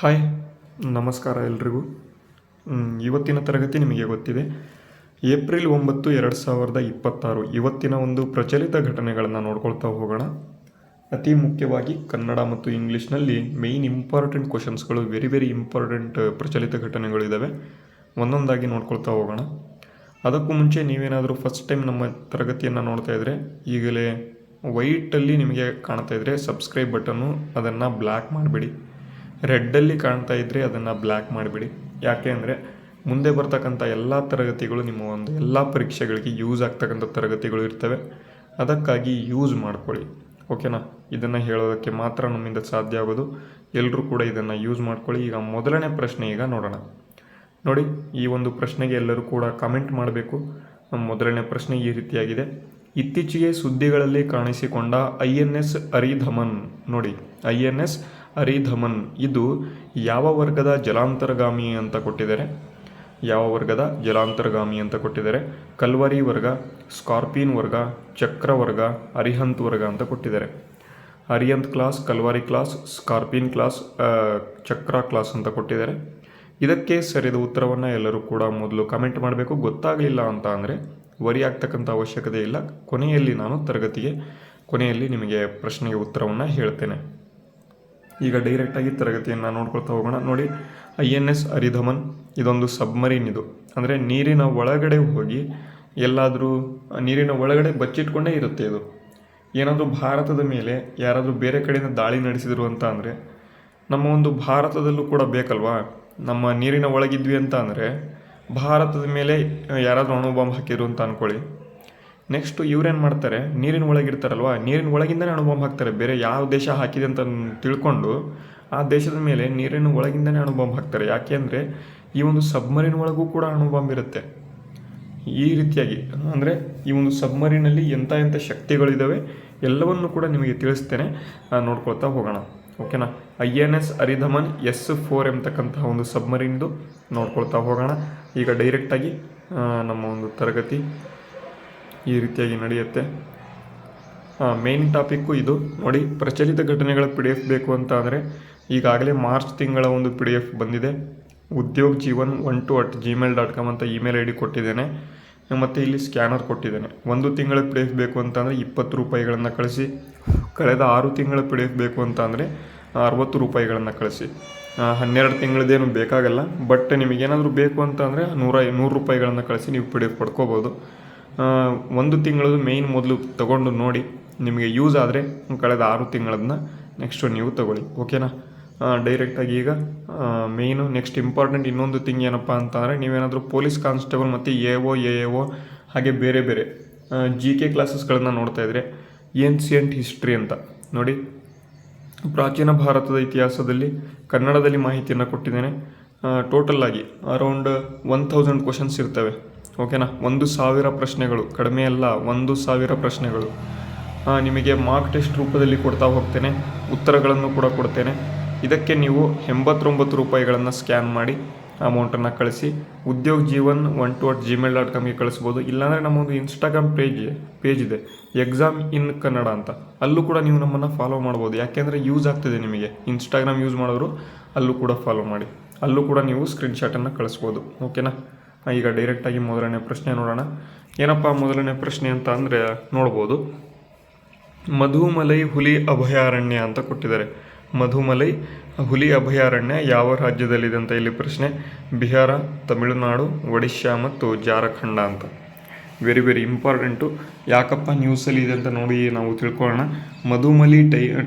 Hi, ನಮಸ್ಕಾರ ಎಲ್ರಿಗೂ. ಇವತ್ತಿನ ತರಗತಿ ನಿಮಗೆ ಗೊತ್ತಿದೆ. ಏಪ್ರಿಲ್ 9, 2026 ಇವತ್ತಿನ ಒಂದು ಪ್ರಚಲಿತ ಘಟನೆಗಳನ್ನು ನೋಡ್ಕೊಳ್ತಾ ಹೋಗೋಣ. ಅತಿ ಮುಖ್ಯವಾಗಿ ಕನ್ನಡ ಮತ್ತು ಇಂಗ್ಲೀಷ್ನಲ್ಲಿ ಮೇಯ್ನ್ ಇಂಪಾರ್ಟೆಂಟ್ ಕ್ವಶನ್ಸ್ಗಳು, ವೆರಿ ಇಂಪಾರ್ಟೆಂಟ್ ಪ್ರಚಲಿತ ಘಟನೆಗಳು ಇದ್ದಾವೆ. ಒಂದೊಂದಾಗಿ ನೋಡ್ಕೊಳ್ತಾ ಹೋಗೋಣ. ಅದಕ್ಕೂ ಮುಂಚೆ ನೀವೇನಾದರೂ ಫಸ್ಟ್ ಟೈಮ್ ನಮ್ಮ ತರಗತಿಯನ್ನು ನೋಡ್ತಾ ಇದ್ದರೆ ಈಗಲೇ ವೈಟಲ್ಲಿ ನಿಮಗೆ ಕಾಣ್ತಾ ಇದ್ದರೆ ಸಬ್ಸ್ಕ್ರೈಬ್ ಬಟನ್ನು, ಅದನ್ನು ಬ್ಲ್ಯಾಕ್ ಮಾಡಿಬಿಡಿ. ರೆಡ್ಡಲ್ಲಿ ಕಾಣ್ತಾ ಇದ್ದರೆ ಅದನ್ನು ಬ್ಲ್ಯಾಕ್ ಮಾಡಿಬಿಡಿ. ಯಾಕೆ ಅಂದರೆ ಮುಂದೆ ಬರ್ತಕ್ಕಂಥ ಎಲ್ಲ ತರಗತಿಗಳು ನಿಮ್ಮ ಒಂದು ಎಲ್ಲ ಪರೀಕ್ಷೆಗಳಿಗೆ ಯೂಸ್ ಆಗ್ತಕ್ಕಂಥ ತರಗತಿಗಳು ಇರ್ತವೆ. ಅದಕ್ಕಾಗಿ ಯೂಸ್ ಮಾಡ್ಕೊಳ್ಳಿ, ಓಕೆನಾ. ಇದನ್ನು ಹೇಳೋದಕ್ಕೆ ಮಾತ್ರ ನಮ್ಮಿಂದ ಸಾಧ್ಯ ಆಗೋದು. ಎಲ್ಲರೂ ಕೂಡ ಇದನ್ನು ಯೂಸ್ ಮಾಡ್ಕೊಳ್ಳಿ. ಈಗ ಮೊದಲನೇ ಪ್ರಶ್ನೆ ಈಗ ನೋಡೋಣ. ನೋಡಿ, ಈ ಒಂದು ಪ್ರಶ್ನೆಗೆ ಎಲ್ಲರೂ ಕೂಡ ಕಮೆಂಟ್ ಮಾಡಬೇಕು. ಮೊದಲನೇ ಪ್ರಶ್ನೆ ಈ ರೀತಿಯಾಗಿದೆ. ಇತ್ತೀಚೆಗೆ ಸುದ್ದಿಗಳಲ್ಲಿ ಕಾಣಿಸಿಕೊಂಡ INS ಅರಿಧಮನ್. ನೋಡಿ, INS ಅರಿಧಮನ್ ಇದು ಯಾವ ವರ್ಗದ ಜಲಾಂತರ್ಗಾಮಿ ಅಂತ ಕೊಟ್ಟಿದ್ದಾರೆ? ಯಾವ ವರ್ಗದ ಜಲಾಂತರ್ಗಾಮಿ ಅಂತ ಕೊಟ್ಟಿದ್ದಾರೆ? ಕಲ್ವರಿ ವರ್ಗ, ಸ್ಕಾರ್ಪಿನ್ ವರ್ಗ, ಚಕ್ರ ವರ್ಗ, ಅರಿಹಂತ್ ವರ್ಗ ಅಂತ ಕೊಟ್ಟಿದ್ದಾರೆ. Arihant class, Calvary class, Scorpene class, ಚಕ್ರ ಕ್ಲಾಸ್ ಅಂತ ಕೊಟ್ಟಿದ್ದಾರೆ. ಇದಕ್ಕೆ ಸರಿಯಾದ ಉತ್ತರವನ್ನು ಎಲ್ಲರೂ ಕೂಡ ಮೊದಲು ಕಮೆಂಟ್ ಮಾಡಬೇಕು. ಗೊತ್ತಾಗಲಿಲ್ಲ ಅಂತ ಅಂದರೆ ವರಿ ಆಗ್ತಕ್ಕಂಥ ಅವಶ್ಯಕತೆ ಇಲ್ಲ. ಕೊನೆಯಲ್ಲಿ ನಾನು ತರಗತಿಗೆ ಕೊನೆಯಲ್ಲಿ ನಿಮಗೆ ಪ್ರಶ್ನೆಗೆ ಉತ್ತರವನ್ನು ಹೇಳ್ತೇನೆ. ಈಗ ಡೈರೆಕ್ಟಾಗಿ ತರಗತಿಯನ್ನು ನೋಡ್ಕೊಳ್ತಾ ಹೋಗೋಣ. ನೋಡಿ, INS ಅರಿಧಮನ್ ಇದೊಂದು ಸಬ್ಮರೀನ್. ಇದು ಅಂದರೆ ನೀರಿನ ಒಳಗಡೆ ಹೋಗಿ ಎಲ್ಲಾದರೂ ನೀರಿನ ಒಳಗಡೆ ಬಚ್ಚಿಟ್ಕೊಂಡೇ ಇರುತ್ತೆ. ಇದು ಏನಾದರೂ ಭಾರತದ ಮೇಲೆ ಯಾರಾದರೂ ಬೇರೆ ಕಡೆಯಿಂದ ದಾಳಿ ನಡೆಸಿದರು ಅಂತ ಅಂದರೆ ನಮ್ಮ ಒಂದು ಭಾರತದಲ್ಲೂ ಕೂಡ ಬೇಕಲ್ವಾ. ನಮ್ಮ ನೀರಿನ ಒಳಗಿದ್ವಿ ಅಂತ ಅಂದರೆ ಭಾರತದ ಮೇಲೆ ಯಾರಾದರೂ ಅಣು ಬಾಂಬ್ ಹಾಕಿದ್ರು ಅಂತ ಅಂದ್ಕೊಳ್ಳಿ. ನೆಕ್ಸ್ಟು ಇವ್ರೇನು ಮಾಡ್ತಾರೆ, ನೀರಿನ ಒಳಗಿರ್ತಾರಲ್ವ, ನೀರಿನ ಒಳಗಿಂದನೇ ಅಣು ಬಾಂಬ್ ಹಾಕ್ತಾರೆ. ಬೇರೆ ಯಾವ ದೇಶ ಹಾಕಿದೆ ಅಂತ ತಿಳ್ಕೊಂಡು ಆ ದೇಶದ ಮೇಲೆ ನೀರಿನ ಒಳಗಿಂದನೇ ಅಣು ಬಾಂಬ್ ಹಾಕ್ತಾರೆ. ಯಾಕೆ ಅಂದರೆ ಈ ಒಂದು ಸಬ್ಮರೀನ್ ಒಳಗೂ ಕೂಡ ಅಣು ಬಾಂಬ್ ಇರುತ್ತೆ. ಈ ರೀತಿಯಾಗಿ ಅಂದರೆ ಈ ಒಂದು ಸಬ್ಮರೀನಲ್ಲಿ ಎಂಥ ಶಕ್ತಿಗಳಿದ್ದಾವೆ ಎಲ್ಲವನ್ನು ಕೂಡ ನಿಮಗೆ ತಿಳಿಸ್ತೇನೆ. ನೋಡ್ಕೊಳ್ತಾ ಹೋಗೋಣ, ಓಕೆನಾ. INS ಅರಿಧಮನ್ S4 ಎಂಬತಕ್ಕಂತಹ ಒಂದು ಸಬ್ಮರೀನ್ದು ನೋಡ್ಕೊಳ್ತಾ ಹೋಗೋಣ. ಈಗ ಡೈರೆಕ್ಟಾಗಿ ನಮ್ಮ ಒಂದು ತರಗತಿ ಈ ರೀತಿಯಾಗಿ ನಡೆಯುತ್ತೆ. ಮೇನ್ ಟಾಪಿಕ್ಕು ಇದು. ನೋಡಿ, ಪ್ರಚಲಿತ ಘಟನೆಗಳ PDF ಬೇಕು ಅಂತ ಅಂದರೆ ಈಗಾಗಲೇ ಮಾರ್ಚ್ ತಿಂಗಳ ಒಂದು PDF ಬಂದಿದೆ. udyogjeevan12@gmail.com ಅಂತ ಇಮೇಲ್ ID ಕೊಟ್ಟಿದ್ದೇನೆ. ಮತ್ತು ಇಲ್ಲಿ ಸ್ಕ್ಯಾನರ್ ಕೊಟ್ಟಿದ್ದೇನೆ. ಒಂದು ತಿಂಗಳ PDF ಬೇಕು ಅಂತ ಅಂದರೆ 20 ರೂಪಾಯಿಗಳನ್ನು ಕಳಿಸಿ. ಕಳೆದ 6 ತಿಂಗಳ PDF ಬೇಕು ಅಂತ ಅಂದರೆ 60 ರೂಪಾಯಿಗಳನ್ನು ಕಳಿಸಿ. 12 ತಿಂಗಳದ್ದೇನು ಬೇಕಾಗಲ್ಲ. ಬಟ್ ನಿಮಗೇನಾದರೂ ಬೇಕು ಅಂತ ಅಂದರೆ 100 ರೂಪಾಯಿಗಳನ್ನು ಕಳಿಸಿ ನೀವು PDF ಪಡ್ಕೋಬೋದು. ಒಂದು ತಿಂಗಳದು ಮೇಯ್ನ್ ಮೊದಲು ತಗೊಂಡು ನೋಡಿ, ನಿಮಗೆ ಯೂಸ್ ಆದರೆ ಕಳೆದ 6 ತಿಂಗಳದನ್ನ ನೆಕ್ಸ್ಟು ನೀವು ತಗೊಳ್ಳಿ, ಓಕೆನಾ. ಡೈರೆಕ್ಟಾಗಿ ಈಗ ಮೇಯ್ನು ನೆಕ್ಸ್ಟ್ ಇಂಪಾರ್ಟೆಂಟ್ ಇನ್ನೊಂದು ಥಿಂಗ್ ಏನಪ್ಪ ಅಂತಂದರೆ ನೀವೇನಾದರೂ ಪೊಲೀಸ್ ಕಾನ್ಸ್ಟೇಬಲ್ ಮತ್ತು AO ಹಾಗೆ ಬೇರೆ GK ಕ್ಲಾಸಸ್ಗಳನ್ನು ನೋಡ್ತಾ ಇದ್ದರೆ ಏನ್ಸಿಯಂಟ್ ಹಿಸ್ಟ್ರಿ ಅಂತ ನೋಡಿ, ಪ್ರಾಚೀನ ಭಾರತದ ಇತಿಹಾಸದಲ್ಲಿ ಕನ್ನಡದಲ್ಲಿ ಮಾಹಿತಿಯನ್ನು ಕೊಟ್ಟಿದ್ದೇನೆ. ಟೋಟಲ್ಲಾಗಿ ಅರೌಂಡ್ 1000 ಕ್ವಶನ್ಸ್ ಇರ್ತವೆ, ಓಕೆನಾ. 1000 ಪ್ರಶ್ನೆಗಳು, ಕಡಿಮೆ ಅಲ್ಲ, 1000 ಪ್ರಶ್ನೆಗಳು ನಿಮಗೆ ಮಾರ್ಕ್ ಟೆಸ್ಟ್ ರೂಪದಲ್ಲಿ ಕೊಡ್ತಾ ಹೋಗ್ತೇನೆ. ಉತ್ತರಗಳನ್ನು ಕೂಡ ಕೊಡ್ತೇನೆ. ಇದಕ್ಕೆ ನೀವು 89 ರೂಪಾಯಿಗಳನ್ನು ಸ್ಕ್ಯಾನ್ ಮಾಡಿ ಅಮೌಂಟನ್ನು ಕಳಿಸಿ udyogjeevan12@gmail.comಗೆ ಕಳಿಸ್ಬೋದು. ಇಲ್ಲಾಂದರೆ ನಮ್ಮೊಂದು ಇನ್ಸ್ಟಾಗ್ರಾಮ್ ಪೇಜ್ ಇದೆ, ಎಕ್ಸಾಮ್ ಇನ್ ಕನ್ನಡ ಅಂತ. ಅಲ್ಲೂ ಕೂಡ ನೀವು ನಮ್ಮನ್ನು ಫಾಲೋ ಮಾಡ್ಬೋದು. ಯಾಕೆಂದರೆ ಯೂಸ್ ಆಗ್ತದೆ ನಿಮಗೆ. ಇನ್ಸ್ಟಾಗ್ರಾಮ್ ಯೂಸ್ ಮಾಡೋರು ಅಲ್ಲೂ ಕೂಡ ಫಾಲೋ ಮಾಡಿ. ಅಲ್ಲೂ ಕೂಡ ನೀವು ಸ್ಕ್ರೀನ್ಶಾಟನ್ನು ಕಳಿಸ್ಬೋದು, ಓಕೆನಾ. ಈಗ ಡೈರೆಕ್ಟಾಗಿ ಮೊದಲನೇ ಪ್ರಶ್ನೆ ನೋಡೋಣ. ಏನಪ್ಪ ಮೊದಲನೇ ಪ್ರಶ್ನೆ ಅಂತ ಅಂದರೆ ನೋಡ್ಬೋದು, ಮಧುಮಲೈ ಹುಲಿ ಅಭಯಾರಣ್ಯ ಅಂತ ಕೊಟ್ಟಿದ್ದಾರೆ. ಮಧುಮಲೈ ಹುಲಿ ಅಭಯಾರಣ್ಯ ಯಾವ ರಾಜ್ಯದಲ್ಲಿದೆ ಅಂತ ಇಲ್ಲಿ ಪ್ರಶ್ನೆ. ಬಿಹಾರ, ತಮಿಳುನಾಡು, ಒಡಿಶಾ ಮತ್ತು ಜಾರ್ಖಂಡ ಅಂತ. Very important. ಯಾಕಪ್ಪ ನ್ಯೂಸಲ್ಲಿ ಇದೆ ಅಂತ ನೋಡಿ ನಾವು ತಿಳ್ಕೊಳ್ಳೋಣ. ಮಧುಮಲೈ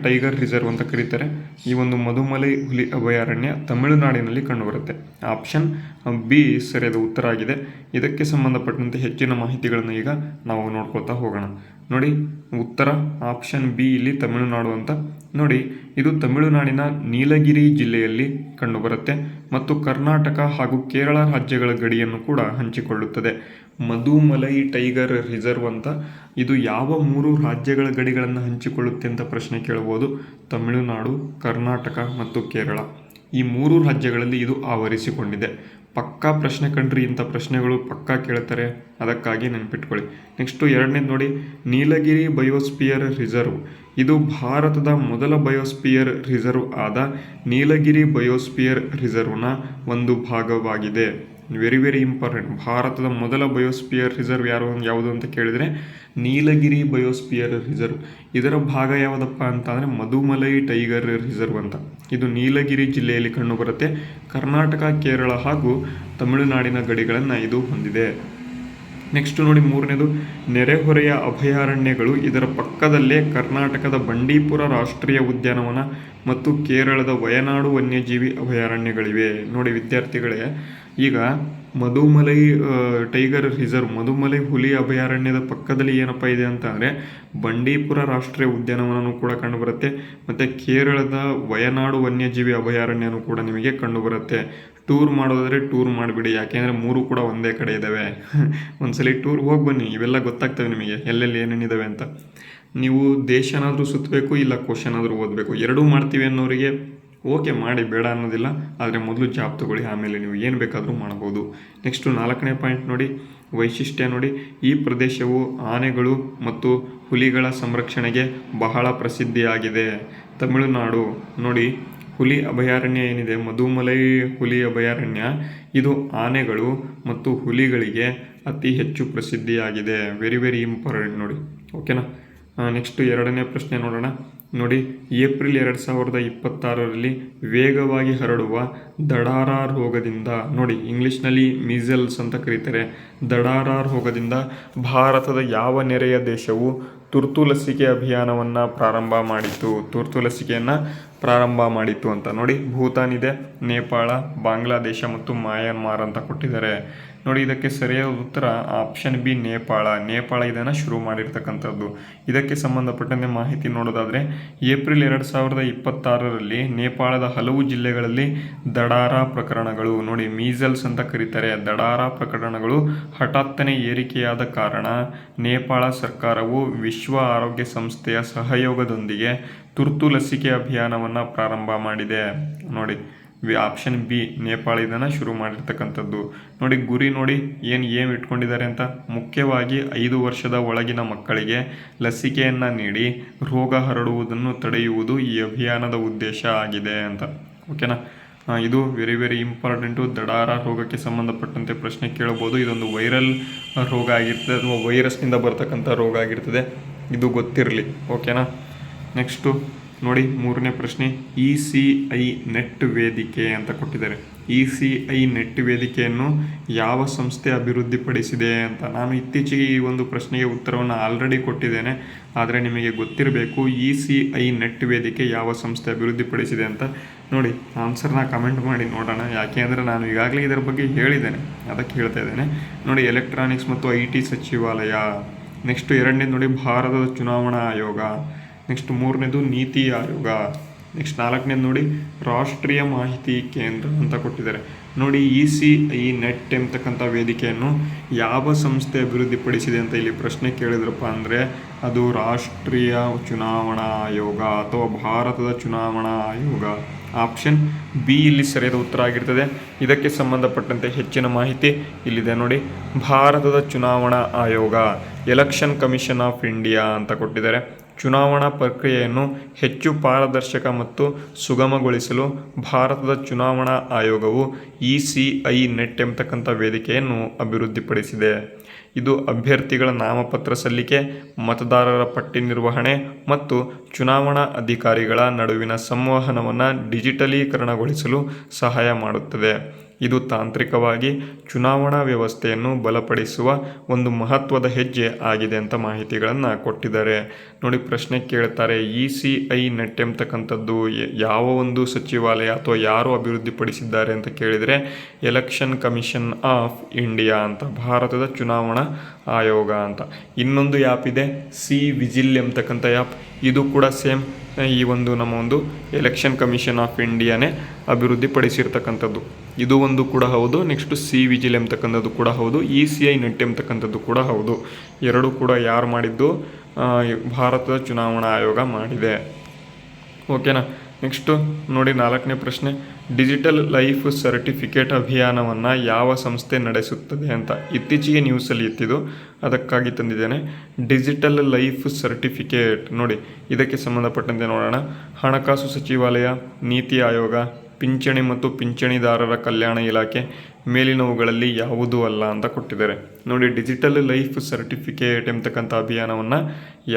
ಟೈಗರ್ ರಿಸರ್ವ್ ಅಂತ ಕರೀತಾರೆ. ಈ ಒಂದು ಮಧುಮಲೈ ಹುಲಿ ಅಭಯಾರಣ್ಯ ತಮಿಳುನಾಡಿನಲ್ಲಿ ಕಂಡುಬರುತ್ತೆ. ಆಪ್ಷನ್ B ಸರಿಯಾದ ಉತ್ತರ ಆಗಿದೆ. ಇದಕ್ಕೆ ಸಂಬಂಧಪಟ್ಟಂತೆ ಹೆಚ್ಚಿನ ಮಾಹಿತಿಗಳನ್ನು ಈಗ ನಾವು ನೋಡ್ಕೊಳ್ತಾ ಹೋಗೋಣ. ನೋಡಿ, ಉತ್ತರ ಆಪ್ಷನ್ B ಇಲ್ಲಿ ತಮಿಳುನಾಡು ಅಂತ. ನೋಡಿ, ಇದು ತಮಿಳುನಾಡಿನ ನೀಲಗಿರಿ ಜಿಲ್ಲೆಯಲ್ಲಿ ಕಂಡುಬರುತ್ತೆ ಮತ್ತು ಕರ್ನಾಟಕ ಹಾಗೂ ಕೇರಳ ರಾಜ್ಯಗಳ ಗಡಿಯನ್ನು ಕೂಡ ಹಂಚಿಕೊಳ್ಳುತ್ತದೆ. ಮಧುಮಲೈ ಟೈಗರ್ ರಿಸರ್ವ್ ಅಂತ ಇದು ಯಾವ 3 ರಾಜ್ಯಗಳ ಗಡಿಗಳನ್ನು ಹಂಚಿಕೊಳ್ಳುತ್ತೆ ಅಂತ ಪ್ರಶ್ನೆ ಕೇಳ್ಬೋದು. ತಮಿಳುನಾಡು, ಕರ್ನಾಟಕ ಮತ್ತು ಕೇರಳ. ಈ 3 ರಾಜ್ಯಗಳಲ್ಲಿ ಇದು ಆವರಿಸಿಕೊಂಡಿದೆ. ಪಕ್ಕಾ ಪ್ರಶ್ನೆ ಕಣ್ರಿ, ಇಂಥ ಪ್ರಶ್ನೆಗಳು ಪಕ್ಕಾ ಕೇಳ್ತಾರೆ, ಅದಕ್ಕಾಗಿ ನೆನ್ಪಿಟ್ಕೊಳ್ಳಿ. ನೆಕ್ಸ್ಟು 2ನೇದು ನೋಡಿ, ನೀಲಗಿರಿ ಬಯೋಸ್ಪಿಯರ್ ರಿಸರ್ವ್. ಇದು ಭಾರತದ ಮೊದಲ ಬಯೋಸ್ಪಿಯರ್ ರಿಸರ್ವ್ ಆದ ನೀಲಗಿರಿ ಬಯೋಸ್ಪಿಯರ್ ರಿಸರ್ವ್ನ ಒಂದು ಭಾಗವಾಗಿದೆ. Very very important. ಭಾರತದ ಮೊದಲ ಬಯೋಸ್ಪಿಯರ್ ರಿಸರ್ವ್ ಯಾವುದು ಅಂತ ಕೇಳಿದರೆ ನೀಲಗಿರಿ ಬಯೋಸ್ಪಿಯರ್ ರಿಸರ್ವ್. ಇದರ ಭಾಗ ಯಾವುದಪ್ಪ ಅಂತ ಅಂದರೆ ಮಧುಮಲೈ ಟೈಗರ್ ರಿಸರ್ವ್ ಅಂತ. ಇದು ನೀಲಗಿರಿ ಜಿಲ್ಲೆಯಲ್ಲಿ ಕಂಡುಬರುತ್ತೆ. ಕರ್ನಾಟಕ, ಕೇರಳ ಹಾಗೂ ತಮಿಳುನಾಡಿನ ಗಡಿಗಳನ್ನು ಇದು ಹೊಂದಿದೆ. ನೆಕ್ಸ್ಟ್ ನೋಡಿ 3ನೇದು, ನೆರೆಹೊರೆಯ ಅಭಯಾರಣ್ಯಗಳು. ಇದರ ಪಕ್ಕದಲ್ಲೇ ಕರ್ನಾಟಕದ ಬಂಡೀಪುರ ರಾಷ್ಟ್ರೀಯ ಉದ್ಯಾನವನ ಮತ್ತು ಕೇರಳದ ವಯನಾಡು ವನ್ಯಜೀವಿ ಅಭಯಾರಣ್ಯಗಳಿವೆ. ನೋಡಿ ವಿದ್ಯಾರ್ಥಿಗಳೇ, ಈಗ ಮಧುಮಲೈ ಟೈಗರ್ ರಿಸರ್ವ್, ಮಧುಮಲೈ ಹುಲಿ ಅಭಯಾರಣ್ಯದ ಪಕ್ಕದಲ್ಲಿ ಏನಪ್ಪ ಇದೆ ಅಂತ ಅಂದರೆ ಬಂಡೀಪುರ ರಾಷ್ಟ್ರೀಯ ಉದ್ಯಾನವನವೂ ಕೂಡ ಕಂಡುಬರುತ್ತೆ, ಮತ್ತು ಕೇರಳದ ವಯನಾಡು ವನ್ಯಜೀವಿ ಅಭಯಾರಣ್ಯನೂ ಕೂಡ ನಿಮಗೆ ಕಂಡುಬರುತ್ತೆ. ಟೂರ್ ಮಾಡೋದಾದರೆ ಟೂರ್ ಮಾಡಿಬಿಡಿ, ಯಾಕೆಂದರೆ 3 ಕೂಡ ಒಂದೇ ಕಡೆ ಇದ್ದಾವೆ. ಒಂದ್ಸಲಿ ಟೂರ್ ಹೋಗಿ ಬನ್ನಿ, ಇವೆಲ್ಲ ಗೊತ್ತಾಗ್ತವೆ ನಿಮಗೆ ಎಲ್ಲೆಲ್ಲಿ ಏನೇನಿದ್ದಾವೆ ಅಂತ. ನೀವು ದೇಶನಾದರೂ ಸುತ್ತಬೇಕು, ಇಲ್ಲ ಕ್ವಶನ್ ಆದರೂ ಓದಬೇಕು, ಎರಡೂ ಮಾಡ್ತೀವಿ ಅನ್ನೋರಿಗೆ ಓಕೆ ಮಾಡಿ, ಬೇಡ ಅನ್ನೋದಿಲ್ಲ. ಆದರೆ ಮೊದಲು ಜಾಬ್ ತೊಗೊಳ್ಳಿ, ಆಮೇಲೆ ನೀವು ಏನು ಬೇಕಾದರೂ ಮಾಡ್ಬೋದು. ನೆಕ್ಸ್ಟು 4ನೇ ಪಾಯಿಂಟ್ ನೋಡಿ, ವೈಶಿಷ್ಟ್ಯ ನೋಡಿ. ಈ ಪ್ರದೇಶವು ಆನೆಗಳು ಮತ್ತು ಹುಲಿಗಳ ಸಂರಕ್ಷಣೆಗೆ ಬಹಳ ಪ್ರಸಿದ್ಧಿಯಾಗಿದೆ. ತಮಿಳುನಾಡು ನೋಡಿ, ಹುಲಿ ಅಭಯಾರಣ್ಯ ಏನಿದೆ, ಮಧುಮಲೈ ಹುಲಿ ಅಭಯಾರಣ್ಯ, ಇದು ಆನೆಗಳು ಮತ್ತು ಹುಲಿಗಳಿಗೆ ಅತಿ ಹೆಚ್ಚು ಪ್ರಸಿದ್ಧಿಯಾಗಿದೆ. ವೆರಿ ವೆರಿ ಇಂಪಾರ್ಟೆಂಟ್ ನೋಡಿ, ಓಕೆನಾ. ನೆಕ್ಸ್ಟು 2ನೇ ಪ್ರಶ್ನೆ ನೋಡೋಣ. ನೋಡಿ, ಏಪ್ರಿಲ್ 2026ರಲ್ಲಿ ವೇಗವಾಗಿ ಹರಡುವ ದಡಾರ ರೋಗದಿಂದ, ನೋಡಿ ಇಂಗ್ಲೀಷ್ನಲ್ಲಿ ಮೀಸಲ್ಸ್ ಅಂತ ಕರೀತಾರೆ, ದಡಾರ ರೋಗದಿಂದ ಭಾರತದ ಯಾವ ನೆರೆಯ ದೇಶವು ತುರ್ತು ಲಸಿಕೆ ಅಭಿಯಾನವನ್ನು ಪ್ರಾರಂಭ ಮಾಡಿತು? ತುರ್ತು ಲಸಿಕೆಯನ್ನು ಪ್ರಾರಂಭ ಮಾಡಿತು ಅಂತ ನೋಡಿ, ಭೂತಾನ್ ಇದೆ, ನೇಪಾಳ, ಬಾಂಗ್ಲಾದೇಶ ಮತ್ತು ಮಯನ್ಮಾರ್ ಅಂತ ಕೊಟ್ಟಿದ್ದಾರೆ. ನೋಡಿ, ಇದಕ್ಕೆ ಸರಿಯಾದ ಉತ್ತರ ಆಪ್ಷನ್ ಬಿ, ನೇಪಾಳ. ನೇಪಾಳ ಇದನ್ನು ಶುರು ಮಾಡಿರ್ತಕ್ಕಂಥದ್ದು. ಇದಕ್ಕೆ ಸಂಬಂಧಪಟ್ಟಂತೆ ಮಾಹಿತಿ ನೋಡೋದಾದರೆ ಏಪ್ರಿಲ್ 2026ರಲ್ಲಿ ನೇಪಾಳದ ಹಲವು ಜಿಲ್ಲೆಗಳಲ್ಲಿ ದಡಾರ ಪ್ರಕರಣಗಳು, ನೋಡಿ ಮೀಸಲ್ಸ್ ಅಂತ ಕರೀತಾರೆ, ದಡಾರ ಪ್ರಕರಣಗಳು ಹಠಾತ್ತನೆ ಏರಿಕೆಯಾದ ಕಾರಣ ನೇಪಾಳ ಸರ್ಕಾರವು ವಿಶ್ವ ಆರೋಗ್ಯ ಸಂಸ್ಥೆಯ ಸಹಯೋಗದೊಂದಿಗೆ ತುರ್ತು ಲಸಿಕೆ ಅಭಿಯಾನವನ್ನು ಪ್ರಾರಂಭ ಮಾಡಿದೆ. ನೋಡಿ ಆಪ್ಷನ್ ಬಿ, ನೇಪಾಳ ಇದನ್ನು ಶುರು ಮಾಡಿರ್ತಕ್ಕಂಥದ್ದು. ನೋಡಿ ಗುರಿ ನೋಡಿ ಏನು ಇಟ್ಕೊಂಡಿದ್ದಾರೆ ಅಂತ, ಮುಖ್ಯವಾಗಿ 5 ವರ್ಷದ ಒಳಗಿನ ಮಕ್ಕಳಿಗೆ ಲಸಿಕೆಯನ್ನು ನೀಡಿ ರೋಗ ಹರಡುವುದನ್ನು ತಡೆಯುವುದು ಈ ಅಭಿಯಾನದ ಉದ್ದೇಶ ಆಗಿದೆ ಅಂತ. ಓಕೆನಾ, ಇದು ವೆರಿ ವೆರಿ ಇಂಪಾರ್ಟೆಂಟು. ದಡಾರ ರೋಗಕ್ಕೆ ಸಂಬಂಧಪಟ್ಟಂತೆ ಪ್ರಶ್ನೆ ಕೇಳಬಹುದು. ಇದೊಂದು ವೈರಲ್ ರೋಗ ಆಗಿರ್ತದೆ, ಅಥವಾ ವೈರಸ್ನಿಂದ ಬರ್ತಕ್ಕಂಥ ರೋಗ ಆಗಿರ್ತದೆ, ಇದು ಗೊತ್ತಿರಲಿ. ಓಕೆನಾ. ನೆಕ್ಸ್ಟು ನೋಡಿ 3ನೇ ಪ್ರಶ್ನೆ, ECI ನೆಟ್ ವೇದಿಕೆ ಅಂತ ಕೊಟ್ಟಿದ್ದಾರೆ. ECI ನೆಟ್ ವೇದಿಕೆಯನ್ನು ಯಾವ ಸಂಸ್ಥೆ ಅಭಿವೃದ್ಧಿಪಡಿಸಿದೆ ಅಂತ. ನಾನು ಇತ್ತೀಚೆಗೆ ಈ ಒಂದು ಪ್ರಶ್ನೆಗೆ ಉತ್ತರವನ್ನು ಆಲ್ರೆಡಿ ಕೊಟ್ಟಿದ್ದೇನೆ, ಆದರೆ ನಿಮಗೆ ಗೊತ್ತಿರಬೇಕು ECI ನೆಟ್ ವೇದಿಕೆ ಯಾವ ಸಂಸ್ಥೆ ಅಭಿವೃದ್ಧಿಪಡಿಸಿದೆ ಅಂತ. ನೋಡಿ ಆನ್ಸರ್ನ ಕಮೆಂಟ್ ಮಾಡಿ ನೋಡೋಣ, ಯಾಕೆ ಅಂದರೆ ನಾನು ಈಗಾಗಲೇ ಇದರ ಬಗ್ಗೆ ಹೇಳಿದ್ದೇನೆ, ಅದಕ್ಕೆ ಹೇಳ್ತಾ ಇದ್ದೇನೆ. ನೋಡಿ ಎಲೆಕ್ಟ್ರಾನಿಕ್ಸ್ ಮತ್ತು IT ಸಚಿವಾಲಯ. ನೆಕ್ಸ್ಟ್ 2ನೇದು ನೋಡಿ ಭಾರತದ ಚುನಾವಣಾ ಆಯೋಗ. ನೆಕ್ಸ್ಟ್ 3ನೇದು ನೀತಿ ಆಯೋಗ. ನೆಕ್ಸ್ಟ್ 4ನೇದು ನೋಡಿ ರಾಷ್ಟ್ರೀಯ ಮಾಹಿತಿ ಕೇಂದ್ರ ಅಂತ ಕೊಟ್ಟಿದ್ದಾರೆ. ನೋಡಿ ECI ನೆಟ್ ಎಂಬತಕ್ಕಂಥ ವೇದಿಕೆಯನ್ನು ಯಾವ ಸಂಸ್ಥೆ ಅಭಿವೃದ್ಧಿಪಡಿಸಿದೆ ಅಂತ ಇಲ್ಲಿ ಪ್ರಶ್ನೆ ಕೇಳಿದ್ರಪ್ಪ ಅಂದರೆ ಅದು ರಾಷ್ಟ್ರೀಯ ಚುನಾವಣಾ ಆಯೋಗ ಅಥವಾ ಭಾರತದ ಚುನಾವಣಾ ಆಯೋಗ. ಆಪ್ಷನ್ ಬಿ ಇಲ್ಲಿ ಸರಿಯಾದ ಉತ್ತರ ಆಗಿರ್ತದೆ. ಇದಕ್ಕೆ ಸಂಬಂಧಪಟ್ಟಂತೆ ಹೆಚ್ಚಿನ ಮಾಹಿತಿ ಇಲ್ಲಿದೆ ನೋಡಿ. ಭಾರತದ ಚುನಾವಣಾ ಆಯೋಗ, ಎಲೆಕ್ಷನ್ ಕಮಿಷನ್ ಆಫ್ ಇಂಡಿಯಾ ಅಂತ ಕೊಟ್ಟಿದ್ದಾರೆ. ಚುನಾವಣಾ ಪ್ರಕ್ರಿಯೆಯನ್ನು ಹೆಚ್ಚು ಪಾರದರ್ಶಕ ಮತ್ತು ಸುಗಮಗೊಳಿಸಲು ಭಾರತದ ಚುನಾವಣಾ ಆಯೋಗವು ECI ನೆಟ್ ಎಂಬತಕ್ಕಂಥ ವೇದಿಕೆಯನ್ನು ಅಭಿವೃದ್ಧಿಪಡಿಸಿದೆ. ಇದು ಅಭ್ಯರ್ಥಿಗಳ ನಾಮಪತ್ರ ಸಲ್ಲಿಕೆ, ಮತದಾರರ ಪಟ್ಟಿ ನಿರ್ವಹಣೆ ಮತ್ತು ಚುನಾವಣಾ ಅಧಿಕಾರಿಗಳ ನಡುವಿನ ಸಂವಹನವನ್ನು ಡಿಜಿಟಲೀಕರಣಗೊಳಿಸಲು ಸಹಾಯ ಮಾಡುತ್ತದೆ. ಇದು ತಾಂತ್ರಿಕವಾಗಿ ಚುನಾವಣಾ ವ್ಯವಸ್ಥೆಯನ್ನು ಬಲಪಡಿಸುವ ಒಂದು ಮಹತ್ವದ ಹೆಜ್ಜೆ ಆಗಿದೆ ಅಂತ ಮಾಹಿತಿಗಳನ್ನು ಕೊಟ್ಟಿದ್ದಾರೆ. ನೋಡಿ ಪ್ರಶ್ನೆ ಕೇಳ್ತಾರೆ, ECI ನೆಟ್ ಎಂಬತಕ್ಕಂಥದ್ದು ಯಾವ ಒಂದು ಸಚಿವಾಲಯ ಅಥವಾ ಯಾರು ಅಭಿವೃದ್ಧಿಪಡಿಸಿದ್ದಾರೆ ಅಂತ ಕೇಳಿದರೆ ಎಲೆಕ್ಷನ್ ಕಮಿಷನ್ ಆಫ್ ಇಂಡಿಯಾ ಅಂತ, ಭಾರತದ ಚುನಾವಣಾ ಆಯೋಗ ಅಂತ. ಇನ್ನೊಂದು ಆ್ಯಪ್ ಇದೆ ಸಿ ವಿಜಿಲ್ ಎಂಬತಕ್ಕಂಥ ಆ್ಯಪ್, ಇದು ಕೂಡ ಸೇಮ್ ಈ ಒಂದು ನಮ್ಮ ಒಂದು ಎಲೆಕ್ಷನ್ ಕಮಿಷನ್ ಆಫ್ ಇಂಡಿಯಾನೇ ಅಭಿವೃದ್ಧಿಪಡಿಸಿರ್ತಕ್ಕಂಥದ್ದು. ಇದು ಒಂದು ಕೂಡ ಹೌದು. ನೆಕ್ಸ್ಟ್ ಸಿ ವಿಜಿಲ್ ಎಂಬತಕ್ಕಂಥದ್ದು ಕೂಡ ಹೌದು. ECI ನೆಟ್ ಎಂಬತಕ್ಕಂಥದ್ದು ಕೂಡ ಹೌದು. ಎರಡೂ ಕೂಡ ಯಾರು ಮಾಡಿದ್ದು? ಭಾರತದ ಚುನಾವಣಾ ಆಯೋಗ ಮಾಡಿದೆ. ಓಕೆನಾ. ನೆಕ್ಸ್ಟು ನೋಡಿ 4ನೇ ಪ್ರಶ್ನೆ, ಡಿಜಿಟಲ್ ಲೈಫ್ ಸರ್ಟಿಫಿಕೇಟ್ ಅಭಿಯಾನವನ್ನು ಯಾವ ಸಂಸ್ಥೆ ನಡೆಸುತ್ತದೆ ಅಂತ. ಇತ್ತೀಚೆಗೆ ನ್ಯೂಸಲ್ಲಿ ಇತ್ತಿದ್ದು, ಅದಕ್ಕಾಗಿ ತಂದಿದ್ದೇನೆ. ಡಿಜಿಟಲ್ ಲೈಫ್ ಸರ್ಟಿಫಿಕೇಟ್ ನೋಡಿ, ಇದಕ್ಕೆ ಸಂಬಂಧಪಟ್ಟಂತೆ ನೋಡೋಣ. ಹಣಕಾಸು ಸಚಿವಾಲಯ, ನೀತಿ ಆಯೋಗ, ಪಿಂಚಣಿ ಮತ್ತು ಪಿಂಚಣಿದಾರರ ಕಲ್ಯಾಣ ಇಲಾಖೆ, ಮೇಲಿನವುಗಳಲ್ಲಿ ಯಾವುದೂ ಅಲ್ಲ ಅಂತ ಕೊಟ್ಟಿದ್ದಾರೆ. ನೋಡಿ, ಡಿಜಿಟಲ್ ಲೈಫ್ ಸರ್ಟಿಫಿಕೇಟ್ ಎಂಬತಕ್ಕಂಥ ಅಭಿಯಾನವನ್ನು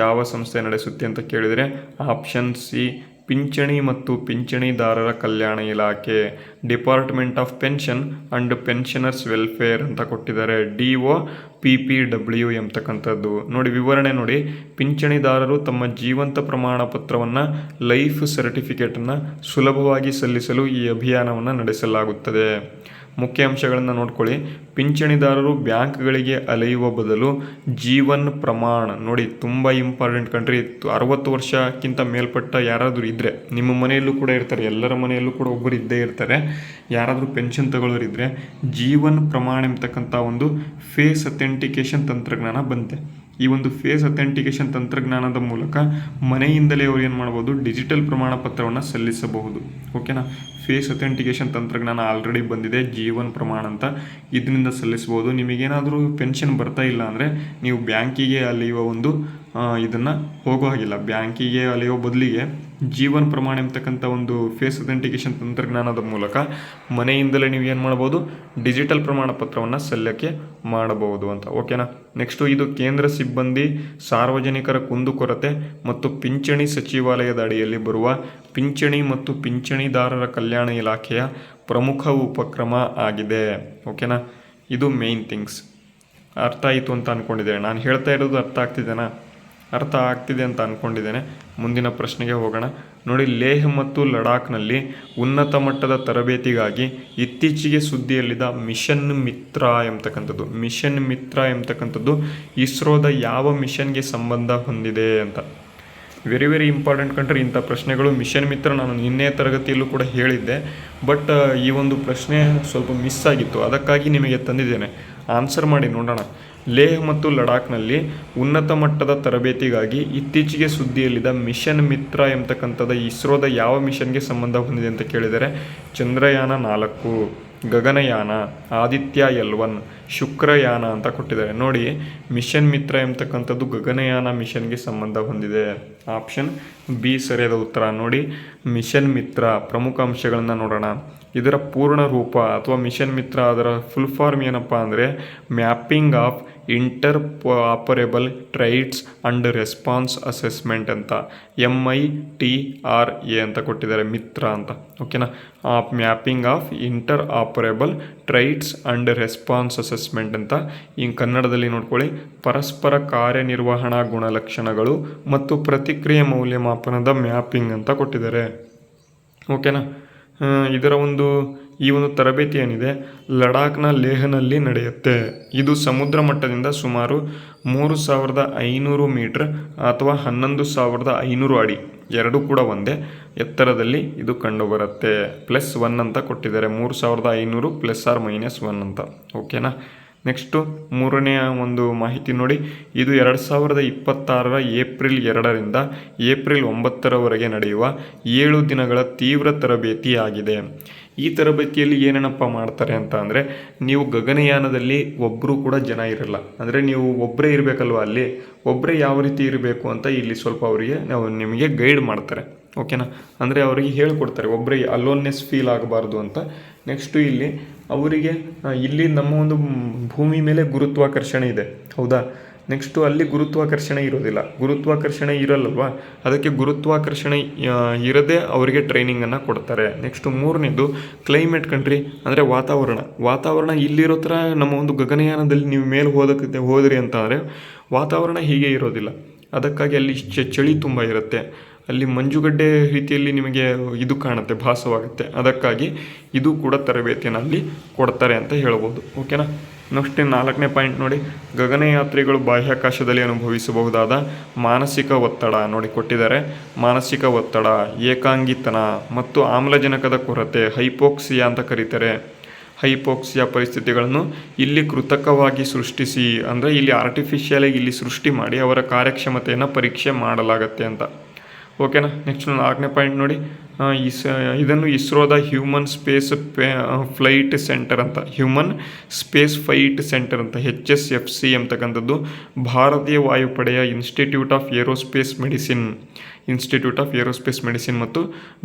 ಯಾವ ಸಂಸ್ಥೆ ನಡೆಸುತ್ತೆ ಅಂತ ಕೇಳಿದರೆ ಆಪ್ಷನ್ ಸಿ, ಪಿಂಚಣಿ ಮತ್ತು ಪಿಂಚಣಿದಾರರ ಕಲ್ಯಾಣ ಇಲಾಖೆ, department of pension and pensioners welfare ಅಂತ ಕೊಟ್ಟಿದ್ದಾರೆ. DOPPW ಎಂಬತಕ್ಕಂಥದ್ದು. ನೋಡಿ ವಿವರಣೆ ನೋಡಿ, ಪಿಂಚಣಿದಾರರು ತಮ್ಮ ಜೀವಂತ ಪ್ರಮಾಣ ಪತ್ರವನ್ನು ಲೈಫ್ ಸರ್ಟಿಫಿಕೇಟನ್ನು ಸುಲಭವಾಗಿ ಸಲ್ಲಿಸಲು ಈ ಅಭಿಯಾನವನ್ನು ನಡೆಸಲಾಗುತ್ತದೆ. ಮುಖ್ಯಾಂಶಗಳನ್ನು ನೋಡ್ಕೊಳ್ಳಿ. ಪಿಂಚಣಿದಾರರು ಬ್ಯಾಂಕ್ಗಳಿಗೆ ಅಲೆಯುವ ಬದಲು ಜೀವನ್ ಪ್ರಮಾಣ್ ನೋಡಿ, ತುಂಬ ಇಂಪಾರ್ಟೆಂಟ್ ಕಂಟ್ರಿ. 60 ವರ್ಷಕ್ಕಿಂತ ಮೇಲ್ಪಟ್ಟ ಯಾರಾದರೂ ಇದ್ದರೆ, ನಿಮ್ಮ ಮನೆಯಲ್ಲೂ ಕೂಡ ಇರ್ತಾರೆ, ಎಲ್ಲರ ಮನೆಯಲ್ಲೂ ಕೂಡ ಒಬ್ಬರು ಇದ್ದೇ ಇರ್ತಾರೆ, ಯಾರಾದರೂ ಪೆನ್ಷನ್ ತಗೊಳ್ಳೋರಿದ್ದರೆ ಜೀವನ್ ಪ್ರಮಾಣ ಎಂಬತಕ್ಕಂಥ ಒಂದು ಫೇಸ್ ಅಥೆಂಟಿಕೇಶನ್ ತಂತ್ರಜ್ಞಾನ ಬಂತೆ. ಈ ಒಂದು ಫೇಸ್ ಅಥೆಂಟಿಕೇಶನ್ ತಂತ್ರಜ್ಞಾನದ ಮೂಲಕ ಮನೆಯಿಂದಲೇ ಅವರು ಏನು ಮಾಡ್ಬೋದು, ಡಿಜಿಟಲ್ ಪ್ರಮಾಣ ಪತ್ರವನ್ನು ಸಲ್ಲಿಸಬಹುದು. ಓಕೆನಾ. ಫೇಸ್ ಅಥೆಂಟಿಕೇಶನ್ ತಂತ್ರಜ್ಞಾನ ಆಲ್ರೆಡಿ ಬಂದಿದೆ, ಜೀವನ್ ಪ್ರಮಾಣ ಅಂತ. ಇದರಿಂದ ಸಲ್ಲಿಸ್ಬೋದು. ನಿಮಗೇನಾದರೂ ಪೆನ್ಷನ್ ಬರ್ತಾ ಇಲ್ಲ ಅಂದರೆ ನೀವು ಬ್ಯಾಂಕಿಗೆ ಅಲೆಯುವ ಒಂದು ಇದನ್ನು ಹೋಗೋ ಹಾಗಿಲ್ಲ. ಬ್ಯಾಂಕಿಗೆ ಅಲೆಯೋ ಬದಲಿಗೆ ಜೀವನ್ ಪ್ರಮಾಣ ಎಂಬತಕ್ಕಂಥ ಒಂದು ಫೇಸ್ ಅಥೆಂಟಿಕೇಶನ್ ತಂತ್ರಜ್ಞಾನದ ಮೂಲಕ ಮನೆಯಿಂದಲೇ ನೀವು ಏನು ಮಾಡ್ಬೋದು, ಡಿಜಿಟಲ್ ಪ್ರಮಾಣ ಪತ್ರವನ್ನು ಸಲ್ಲಿಕೆ ಮಾಡಬಹುದು ಅಂತ. ಓಕೆನಾ. ನೆಕ್ಸ್ಟು ಇದು ಕೇಂದ್ರ ಸಿಬ್ಬಂದಿ, ಸಾರ್ವಜನಿಕರ ಕುಂದುಕೊರತೆ ಮತ್ತು ಪಿಂಚಣಿ ಸಚಿವಾಲಯದ ಅಡಿಯಲ್ಲಿ ಬರುವ ಪಿಂಚಣಿ ಮತ್ತು ಪಿಂಚಣಿದಾರರ ಕಲ್ಯಾಣ ಇಲಾಖೆಯ ಪ್ರಮುಖ ಉಪಕ್ರಮ ಆಗಿದೆ. ಓಕೆನಾ. ಇದು ಮೇನ್ ಥಿಂಗ್ಸ್. ಅರ್ಥ ಆಯಿತು ಅಂತ ಅಂದ್ಕೊಂಡಿದ್ದೇನೆ. ನಾನು ಹೇಳ್ತಾ ಇರೋದು ಅರ್ಥ ಆಗ್ತಿದೆ ಅಂತ ಅಂದ್ಕೊಂಡಿದ್ದೇನೆ. ಮುಂದಿನ ಪ್ರಶ್ನೆಗೆ ಹೋಗೋಣ. ನೋಡಿ, ಲೇಹ್ ಮತ್ತು ಲಡಾಖ್ನಲ್ಲಿ ಉನ್ನತ ಮಟ್ಟದ ತರಬೇತಿಗಾಗಿ ಇತ್ತೀಚೆಗೆ ಸುದ್ದಿಯಲ್ಲಿದ್ದ ಮಿಷನ್ ಮಿತ್ರ ಎಂಬತಕ್ಕಂಥದ್ದು ಇಸ್ರೋದ ಯಾವ ಮಿಷನ್ಗೆ ಸಂಬಂಧ ಹೊಂದಿದೆ ಅಂತ. Very important country. ಇಂಥ ಪ್ರಶ್ನೆಗಳು ಮಿಷನ್ ಮಿತ್ರ ನಾನು ನಿನ್ನೆ ತರಗತಿಯಲ್ಲೂ ಕೂಡ ಹೇಳಿದ್ದೆ, ಬಟ್ ಈ ಒಂದು ಪ್ರಶ್ನೆ ಸ್ವಲ್ಪ ಮಿಸ್ ಆಗಿತ್ತು, ಅದಕ್ಕಾಗಿ ನಿಮಗೆ ತಂದಿದ್ದೇನೆ. ಆನ್ಸರ್ ಮಾಡಿ ನೋಡೋಣ. ಲೇಹ್ ಮತ್ತು ಲಡಾಖ್ನಲ್ಲಿ ಉನ್ನತ ಮಟ್ಟದ ತರಬೇತಿಗಾಗಿ ಇತ್ತೀಚೆಗೆ ಸುದ್ದಿಯಲ್ಲಿದ್ದ ಮಿಷನ್ ಮಿತ್ರ ಎಂಬತಕ್ಕಂಥದ್ದು ಇಸ್ರೋದ ಯಾವ ಮಿಷನ್ಗೆ ಸಂಬಂಧ ಹೊಂದಿದೆ ಅಂತ ಕೇಳಿದರೆ ಚಂದ್ರಯಾನ 4, ಗಗನಯಾನ, ಆದಿತ್ಯ L1, ಶುಕ್ರಯಾನ ಅಂತ ಕೊಟ್ಟಿದ್ದಾರೆ. ನೋಡಿ, ಮಿಷನ್ ಮಿತ್ರ ಎಂಬತಕ್ಕಂಥದ್ದು ಗಗನಯಾನ ಮಿಷನ್ಗೆ ಸಂಬಂಧ ಹೊಂದಿದೆ. ಆಪ್ಷನ್ ಬಿ ಸರಿಯಾದ ಉತ್ತರ. ನೋಡಿ, ಮಿಷನ್ ಮಿತ್ರ ಪ್ರಮುಖ ಅಂಶಗಳನ್ನು ನೋಡೋಣ. ಇದರ ಪೂರ್ಣ ರೂಪ ಅಥವಾ ಮಿಷನ್ ಮಿತ್ರ ಅದರ ಫುಲ್ ಫಾರ್ಮ್ ಏನಪ್ಪ ಅಂದರೆ mapping of inter operable traits and response assessment ಅಂತ, MITRA ಅಂತ ಕೊಟ್ಟಿದ್ದಾರೆ, ಮಿತ್ರ ಅಂತ. ಓಕೆನಾ. Mapping of inter operable traits and response assessment ಅಂತ. ಈ ಕನ್ನಡದಲ್ಲಿ ನೋಡ್ಕೊಳ್ಳಿ, ಪರಸ್ಪರ ಕಾರ್ಯನಿರ್ವಹಣಾ ಗುಣಲಕ್ಷಣಗಳು ಮತ್ತು ಪ್ರತಿಕ್ರಿಯೆ ಮೌಲ್ಯಮಾಪನದ ಮ್ಯಾಪಿಂಗ್ ಅಂತ ಕೊಟ್ಟಿದ್ದಾರೆ. ಓಕೆನಾ. ಇದರ ಈ ಒಂದು ತರಬೇತಿ ಏನಿದೆ ಲಡಾಖ್ನ ಲೇಹ್ನಲ್ಲಿ ನಡೆಯುತ್ತೆ. ಇದು ಸಮುದ್ರ ಮಟ್ಟದಿಂದ ಸುಮಾರು 3500 ಮೀಟರ್ ಅಥವಾ 11,500 ಅಡಿ, ಎರಡೂ ಕೂಡ ಒಂದೇ ಎತ್ತರದಲ್ಲಿ ಇದು ಕಂಡುಬರುತ್ತೆ. +1 ಅಂತ ಕೊಟ್ಟಿದ್ದಾರೆ. 3500 ±1 ಅಂತ. ಓಕೆನಾ. ನೆಕ್ಸ್ಟು ಮೂರನೆಯ ಒಂದು ಮಾಹಿತಿ ನೋಡಿ. ಇದು 2026 ಏಪ್ರಿಲ್ 2ರಿಂದ ಏಪ್ರಿಲ್ 9ರವರೆಗೆ ನಡೆಯುವ 7 ದಿನಗಳ ತೀವ್ರ ತರಬೇತಿ ಆಗಿದೆ. ಈ ತರಬೇತಿಯಲ್ಲಿ ಏನೇನಪ್ಪ ಮಾಡ್ತಾರೆ ಅಂತ ಅಂದರೆ, ನೀವು ಗಗನಯಾನದಲ್ಲಿ ಒಬ್ಬರು ಕೂಡ ಜನ ಇರಲ್ಲ, ಅಂದರೆ ನೀವು ಒಬ್ಬರೇ ಇರಬೇಕಲ್ವ, ಅಲ್ಲಿ ಒಬ್ಬರೇ ಯಾವ ರೀತಿ ಇರಬೇಕು ಅಂತ ಇಲ್ಲಿ ಸ್ವಲ್ಪ ಅವರಿಗೆ ನಿಮಗೆ ಗೈಡ್ ಮಾಡ್ತಾರೆ. ಓಕೆನಾ. ಅಂದರೆ ಅವರಿಗೆ ಹೇಳ್ಕೊಡ್ತಾರೆ, ಒಬ್ಬರೇ ಅಲೋನ್ನೆಸ್ ಫೀಲ್ ಆಗಬಾರ್ದು ಅಂತ. ನೆಕ್ಸ್ಟು ಇಲ್ಲಿ ಅವರಿಗೆ ಇಲ್ಲಿ ನಮ್ಮ ಒಂದು ಭೂಮಿ ಮೇಲೆ ಗುರುತ್ವಾಕರ್ಷಣೆ ಇದೆ, ಹೌದಾ. ನೆಕ್ಸ್ಟು ಅಲ್ಲಿ ಗುರುತ್ವಾಕರ್ಷಣೆ ಇರೋದಿಲ್ಲ, ಗುರುತ್ವಾಕರ್ಷಣೆ ಇರಲ್ಲಲ್ವ, ಅದಕ್ಕೆ ಗುರುತ್ವಾಕರ್ಷಣೆ ಇರದೇ ಅವರಿಗೆ ಟ್ರೈನಿಂಗನ್ನು ಕೊಡ್ತಾರೆ. ನೆಕ್ಸ್ಟು ಮೂರನೇದು ಕ್ಲೈಮೇಟ್ ಕಂಟ್ರಿ, ಅಂದರೆ ವಾತಾವರಣ ಇಲ್ಲಿರೋ ಥರ ನಮ್ಮ ಒಂದು ಗಗನಯಾನದಲ್ಲಿ ನೀವು ಮೇಲೆ ಹೋದ್ರಿ ಅಂತ ಅಂದರೆ ವಾತಾವರಣ ಹೀಗೆ ಇರೋದಿಲ್ಲ. ಅದಕ್ಕಾಗಿ ಅಲ್ಲಿ ಚಳಿ ತುಂಬ ಇರುತ್ತೆ, ಅಲ್ಲಿ ಮಂಜುಗಡ್ಡೆ ರೀತಿಯಲ್ಲಿ ನಿಮಗೆ ಇದು ಕಾಣುತ್ತೆ, ಭಾಸವಾಗುತ್ತೆ. ಅದಕ್ಕಾಗಿ ಇದು ಕೂಡ ತರಬೇತಿಯನ್ನು ಅಲ್ಲಿ ಕೊಡ್ತಾರೆ ಅಂತ ಹೇಳ್ಬೋದು. ಓಕೆನಾ. ನೆಕ್ಸ್ಟ್ 4ನೇ ಪಾಯಿಂಟ್ ನೋಡಿ, ಗಗನಯಾತ್ರಿಗಳು ಬಾಹ್ಯಾಕಾಶದಲ್ಲಿ ಅನುಭವಿಸಬಹುದಾದ ಮಾನಸಿಕ ಒತ್ತಡ ನೋಡಿ ಕೊಟ್ಟಿದ್ದಾರೆ. ಮಾನಸಿಕ ಒತ್ತಡ, ಏಕಾಂಗಿತನ ಮತ್ತು ಆಮ್ಲಜನಕದ ಕೊರತೆ, ಹೈಪೋಕ್ಸಿಯಾ ಅಂತ ಕರೀತಾರೆ. ಹೈಪೋಕ್ಸಿಯಾ ಪರಿಸ್ಥಿತಿಗಳನ್ನು ಇಲ್ಲಿ ಕೃತಕವಾಗಿ ಸೃಷ್ಟಿಸಿ, ಅಂದರೆ ಇಲ್ಲಿ ಆರ್ಟಿಫಿಷಿಯಲಾಗಿ ಇಲ್ಲಿ ಸೃಷ್ಟಿ ಮಾಡಿ ಅವರ ಕಾರ್ಯಕ್ಷಮತೆಯನ್ನು ಪರೀಕ್ಷೆ ಮಾಡಲಾಗತ್ತೆ ಅಂತ. ಓಕೆನಾ. ನೆಕ್ಸ್ಟ್ 4ನೇ ಪಾಯಿಂಟ್ ನೋಡಿ, ಇದನ್ನು ಇಸ್ರೋದ ಹ್ಯೂಮನ್ ಸ್ಪೇಸ್ ಫ್ಲೈಟ್ ಸೆಂಟರ್ ಅಂತ, ಹ್ಯೂಮನ್ ಸ್ಪೇಸ್ ಫ್ಲೈಟ್ ಸೆಂಟರ್ ಅಂತ HSFC ಅಂತಕ್ಕಂಥದ್ದು ಭಾರತೀಯ ವಾಯುಪಡೆಯ ಇನ್ಸ್ಟಿಟ್ಯೂಟ್ ಆಫ್ ಏರೋಸ್ಪೇಸ್ ಮೆಡಿಸಿನ್ ಮತ್ತು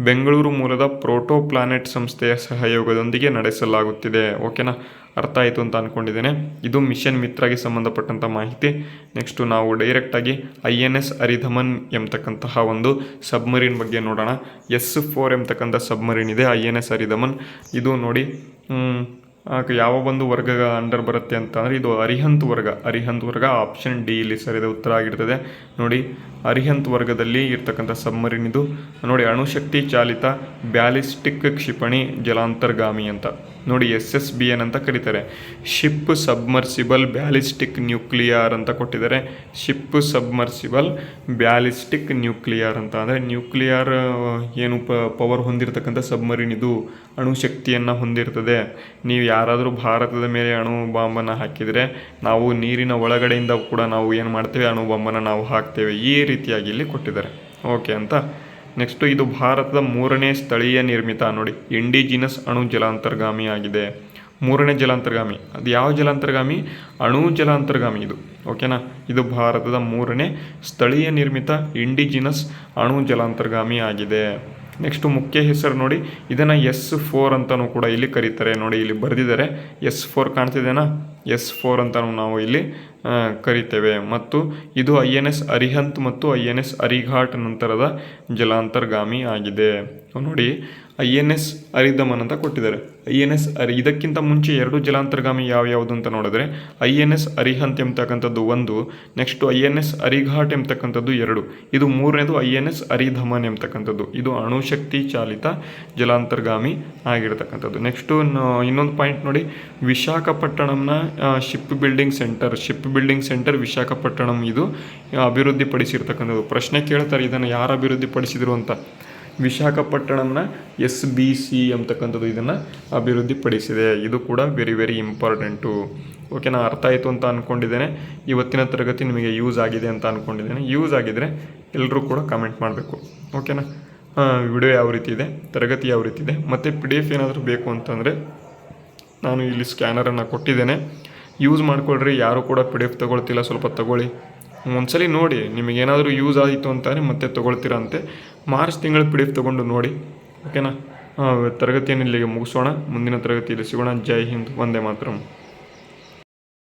ಬೆಂಗಳೂರು ಮೂಲದ ಪ್ರೋಟೋ ಪ್ಲಾನೆಟ್ ಸಂಸ್ಥೆಯ ಸಹಯೋಗದೊಂದಿಗೆ ನಡೆಸಲಾಗುತ್ತಿದೆ. ಓಕೆನಾ, ಅರ್ಥ ಆಯಿತು ಅಂತ ಅಂದ್ಕೊಂಡಿದ್ದೇನೆ. ಇದು ಮಿಷನ್ ಮಿತ್ರಗೆ ಸಂಬಂಧಪಟ್ಟಂಥ ಮಾಹಿತಿ. ನೆಕ್ಸ್ಟು ನಾವು ಡೈರೆಕ್ಟಾಗಿ INS ಅರಿಧಮನ್ ಎಂಬತಕ್ಕಂತಹ ಒಂದು ಸಬ್ಮರೀನ್ ಬಗ್ಗೆ ನೋಡೋಣ. S4 ಎಂಬತಕ್ಕಂಥ ಸಬ್ಮರೀನ್ ಇದೆ, INS ಅರಿಧಮನ್. ಇದು ನೋಡಿ ಯಾವ ಒಂದು ವರ್ಗ ಅಂಡರ್ ಬರುತ್ತೆ ಅಂತ ಅಂದರೆ ಇದು ಅರಿಹಂತ್ ವರ್ಗ. ಆಪ್ಷನ್ ಡಿ ಇಲ್ಲಿ ಸರಿಯಾದ ಉತ್ತರ ಆಗಿರ್ತದೆ. ನೋಡಿ, ಅರಿಹಂತ್ ವರ್ಗದಲ್ಲಿ ಇರ್ತಕ್ಕಂಥ ಸಬ್ಮರೀನ್ ಇದು. ನೋಡಿ, ಅಣುಶಕ್ತಿ ಚಾಲಿತ ಬ್ಯಾಲಿಸ್ಟಿಕ್ ಕ್ಷಿಪಣಿ ಜಲಾಂತರ್ಗಾಮಿ ಅಂತ. ನೋಡಿ, SSBN ಅಂತ ಕರೀತಾರೆ. ಶಿಪ್ ಸಬ್ಮರ್ಸಿಬಲ್ ಬ್ಯಾಲಿಸ್ಟಿಕ್ ನ್ಯೂಕ್ಲಿಯರ್ ಅಂತ ಕೊಟ್ಟಿದ್ದಾರೆ. ಶಿಪ್ ಸಬ್ಮರ್ಸಿಬಲ್ ಬ್ಯಾಲಿಸ್ಟಿಕ್ ನ್ಯೂಕ್ಲಿಯರ್ ಅಂತ ಅಂದರೆ ನ್ಯೂಕ್ಲಿಯರ್ ಏನು ಪವರ್ ಹೊಂದಿರತಕ್ಕಂಥ ಸಬ್ಮರೀನ್ ಇದು. ಅಣುಶಕ್ತಿಯನ್ನು ಹೊಂದಿರ್ತದೆ. ನೀವು ಯಾರಾದರೂ ಭಾರತದ ಮೇಲೆ ಅಣು ಬಾಂಬನ್ನು ಹಾಕಿದರೆ ನಾವು ನೀರಿನ ಒಳಗಡೆಯಿಂದ ಕೂಡ ನಾವು ಏನು ಮಾಡ್ತೇವೆ, ಅಣು ಬಾಂಬನ್ನು ನಾವು ಹಾಕ್ತೇವೆ. ಈ ರೀತಿಯಾಗಿ ಇಲ್ಲಿ ಕೊಟ್ಟಿದ್ದಾರೆ. ಓಕೆ ಅಂತ. ನೆಕ್ಸ್ಟು ಇದು ಭಾರತದ 3ನೇ ಸ್ಥಳೀಯ ನಿರ್ಮಿತ ನೋಡಿ ಇಂಡಿಜಿನಸ್ ಅಣು ಜಲಾಂತರ್ಗಾಮಿ ಆಗಿದೆ. 3ನೇ ಜಲಾಂತರ್ಗಾಮಿ. ಅದು ಯಾವ ಜಲಾಂತರ್ಗಾಮಿ? ಅಣು ಜಲಾಂತರ್ಗಾಮಿ ಇದು. ಓಕೆನಾ, ಇದು ಭಾರತದ 3ನೇ ಸ್ಥಳೀಯ ನಿರ್ಮಿತ ಇಂಡಿಜಿನಸ್ ಅಣು ಜಲಾಂತರ್ಗಾಮಿ ಆಗಿದೆ. ನೆಕ್ಸ್ಟು ಮುಖ್ಯ ಹೆಸರು ನೋಡಿ, ಇದನ್ನು S4 ಅಂತಲೂ ಕೂಡ ಇಲ್ಲಿ ಕರೀತಾರೆ. ನೋಡಿ, ಇಲ್ಲಿ ಬರೆದಿದ್ದಾರೆ S4 ಕಾಣ್ತಿದೆನಾ, S4 ಅಂತಲೂ ನಾವು ಇಲ್ಲಿ ಕರಿತೇವೆ. ಮತ್ತು ಇದು INS ಅರಿಹಂತ್ ಮತ್ತು INS ಅರಿಘಾಟ್ ನಂತರದ ಜಲಾಂತರ್ಗಾಮಿ ಆಗಿದೆ. ನೋಡಿ, INS ಅರಿಧಮನ್ ಅಂತ ಕೊಟ್ಟಿದ್ದಾರೆ. INS ಇದಕ್ಕಿಂತ ಮುಂಚೆ 2 ಜಲಾಂತರ್ಗಾಮಿ ಯಾವ್ಯಾವುದು ಅಂತ ನೋಡಿದ್ರೆ INS ಅರಿಹಂತ್ ಎಂಬತಕ್ಕಂಥದ್ದು 1, ನೆಕ್ಸ್ಟು INS ಅರಿಘಾಟ್ ಎಂಬತಕ್ಕಂಥದ್ದು 2, ಇದು 3ನೇದು INS ಅರಿಧಮನ್ ಎಂಬತಕ್ಕಂಥದ್ದು. ಇದು ಅಣುಶಕ್ತಿ ಚಾಲಿತ ಜಲಾಂತರ್ಗಾಮಿ ಆಗಿರತಕ್ಕಂಥದ್ದು. ನೆಕ್ಸ್ಟು ಇನ್ನೊಂದು ಪಾಯಿಂಟ್ ನೋಡಿ, ವಿಶಾಖಪಟ್ಟಣಂನ ಶಿಪ್ ಬಿಲ್ಡಿಂಗ್ ಸೆಂಟರ್ ವಿಶಾಖಪಟ್ಟಣಂ ಇದು ಅಭಿವೃದ್ಧಿಪಡಿಸಿರ್ತಕ್ಕಂಥದ್ದು. ಪ್ರಶ್ನೆ ಕೇಳ್ತಾರೆ, ಇದನ್ನು ಯಾರು ಅಭಿವೃದ್ಧಿಪಡಿಸಿದರು ಅಂತ. ವಿಶಾಖಪಟ್ಟಣಂನ SBC ಅಂತಕ್ಕಂಥದ್ದು ಇದನ್ನು ಅಭಿವೃದ್ಧಿಪಡಿಸಿದೆ. ಇದು ಕೂಡ ವೆರಿ ವೆರಿ ಇಂಪಾರ್ಟೆಂಟು. ಓಕೆನಾ, ಅರ್ಥ ಆಯಿತು ಅಂತ ಅಂದ್ಕೊಂಡಿದ್ದೇನೆ. ಇವತ್ತಿನ ತರಗತಿ ನಿಮಗೆ ಯೂಸ್ ಆಗಿದೆ ಅಂತ ಅಂದ್ಕೊಂಡಿದ್ದೇನೆ. ಯೂಸ್ ಆಗಿದ್ದರೆ ಎಲ್ಲರೂ ಕೂಡ ಕಮೆಂಟ್ ಮಾಡಬೇಕು. ಓಕೆನಾ, ವಿಡಿಯೋ ಯಾವ ರೀತಿ ಇದೆ, ತರಗತಿ ಯಾವ ರೀತಿ ಇದೆ, ಮತ್ತು PDF ಏನಾದರೂ ಬೇಕು ಅಂತಂದರೆ ನಾನು ಇಲ್ಲಿ ಸ್ಕ್ಯಾನರನ್ನು ಕೊಟ್ಟಿದ್ದೇನೆ. ಯೂಸ್ ಮಾಡ್ಕೊಳ್ರಿ. ಯಾರು ಕೂಡ PDF ತೊಗೊಳ್ತಿಲ್ಲ, ಸ್ವಲ್ಪ ತೊಗೊಳ್ಳಿ. ಒಂದ್ಸಲಿ ನೋಡಿ, ನಿಮಗೇನಾದರೂ ಯೂಸ್ ಆಯಿತು ಅಂತಾನೆ ಮತ್ತೆ ತೊಗೊಳ್ತೀರಾ ಅಂತೆ. ಮಾರ್ಚ್ ತಿಂಗಳ PDF ತೊಗೊಂಡು ನೋಡಿ. ಓಕೆನಾ, ತರಗತಿಯನ್ನು ಇಲ್ಲಿಗೆ ಮುಗಿಸೋಣ. ಮುಂದಿನ ತರಗತಿಯಲ್ಲಿ ಸಿಗೋಣ. ಜೈ ಹಿಂದ್, ವಂದೇ ಮಾತರಂ.